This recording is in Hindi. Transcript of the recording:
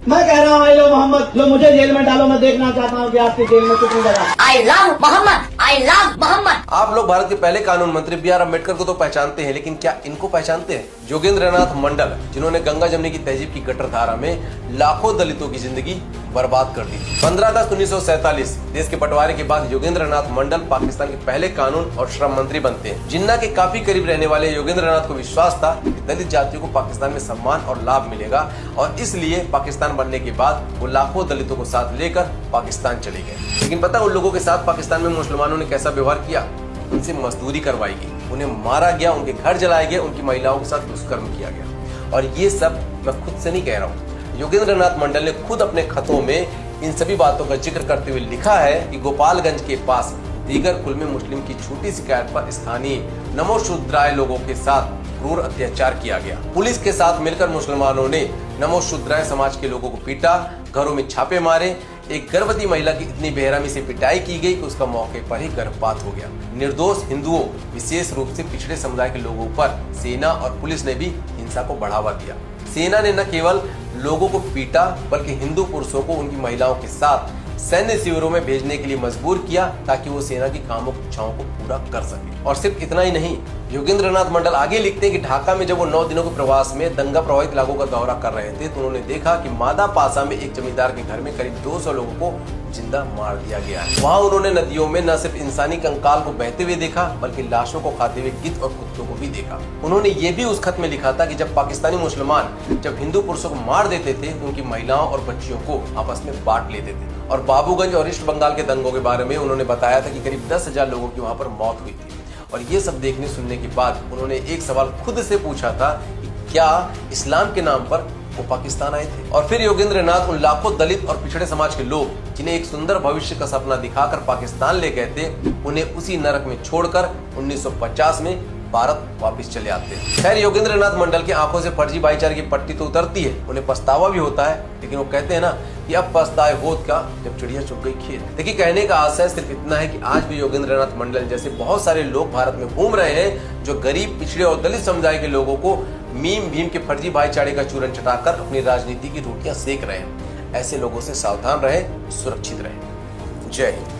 मैं कह रहा हूँ आई लव मोहम्मद, जो मुझे जेल में डालो, मैं देखना चाहता हूँ कि आपकी जेल में कितनी जगह। I love Mohammad, I love Mohammad. आप लोग भारत के पहले कानून मंत्री B.R. अम्बेडकर को तो पहचानते हैं, लेकिन क्या इनको पहचानते हैं? योगेंद्रनाथ मंडल, जिन्होंने गंगा जमुनी की तहजीब की गटरधारा में लाखों दलितों की जिंदगी बर्बाद कर दी। 15 अगस्त 1947 देश के बंटवारे के बाद योगेंद्रनाथ मंडल पाकिस्तान के पहले कानून और श्रम मंत्री बनते हैं। जिन्ना के काफी करीब रहने वाले योगेंद्रनाथ को विश्वास था कि दलित जातियों को पाकिस्तान में सम्मान और लाभ मिलेगा, और इसलिए पाकिस्तान बनने के बाद वो लाखों दलितों को साथ लेकर पाकिस्तान चले गए। लेकिन पता उन लोगों के साथ पाकिस्तान में मुसलमानों ने कैसा व्यवहार किया? उनसे मजदूरी करवाई गई, उन्हें मारा गया, उनके घर जलाए गए, उनकी महिलाओं के साथ दुष्कर्म किया गया। और ये सब मैं खुद से नहीं कह रहा हूँ, योगेंद्रनाथ मंडल ने खुद अपने खतों में इन सभी बातों का जिक्र करते हुए लिखा है कि गोपालगंज के पास दीगर कुल में मुस्लिम की छोटी शिकायत पर स्थानीय नमो शूद्राय लोगों के साथ क्रूर अत्याचार किया गया। पुलिस के साथ मिलकर मुसलमानों ने नमो शूद्राय समाज के लोगों को पीटा, घरों में छापे मारे। एक गर्भवती महिला की इतनी बेरहमी से पिटाई की गई कि उसका मौके पर ही गर्भपात हो गया। निर्दोष हिंदुओं, विशेष रूप से पिछड़े समुदाय के लोगों पर सेना और पुलिस ने भी हिंसा को बढ़ावा दिया। सेना ने न केवल लोगों को पीटा, बल्कि हिंदू पुरुषों को उनकी महिलाओं के साथ सैन्य शिविरों में भेजने के लिए मजबूर किया, ताकि वो सेना की कामों इच्छाओं को पूरा कर सके। और सिर्फ इतना ही नहीं, योगेंद्रनाथ मंडल आगे लिखते हैं कि ढाका में जब वो 9 दिनों के प्रवास में दंगा प्रभावित इलाकों का दौरा कर रहे थे, तो उन्होंने देखा कि मादा पासा में एक जमींदार के घर में करीब 200 लोगों को जिंदा मार दिया गया है। वहाँ उन्होंने नदियों में न सिर्फ इंसानी कंकाल को बहते हुए देखा, बल्कि लाशों को खाते हुए गिद्ध और कुत्तों को भी देखा। उन्होंने ये भी उस खत में लिखा था कि जब पाकिस्तानी मुसलमान जब हिंदू पुरुषों को मार देते थे, तो उनकी महिलाओं और बच्चियों को आपस में बांट लेते थे। और बाबूगंज और ईस्ट बंगाल के दंगों के बारे में उन्होंने बताया था कि करीब 10,000 लोगों की वहाँ पर मौत हुई थी। और ये सब देखने सुनने के बाद उन्होंने एक सवाल खुद से पूछा था कि क्या इस्लाम के नाम पर वो पाकिस्तान आए थे? और फिर योगेंद्रनाथ उन लाखों दलित और पिछड़े समाज के लोग जिन्हें एक सुंदर भविष्य का सपना दिखाकर पाकिस्तान ले गए थे, उन्हें उसी नरक में छोड़कर 1950 में भारत वापस चले आते हैं। खैर, योगेंद्रनाथ मंडल की आंखों से फर्जी भाईचारे की पट्टी तो उतरती है, उन्हें पछतावा भी होता है, लेकिन वो कहते हैं ना कि अब पछताए होत का जब चिड़िया चुग गई खेत। देखिए, कहने का आशय सिर्फ इतना है कि आज भी योगेंद्रनाथ मंडल जैसे बहुत सारे लोग भारत में घूम रहे हैं, जो गरीब, पिछड़े और दलित समुदाय के लोगों को मीम भीम के फर्जी भाईचारे का चूरन चटाकर अपनी राजनीति की रोटियां सेक रहे हैं। ऐसे लोगों से सावधान रहें, सुरक्षित रहें। जय हिंद।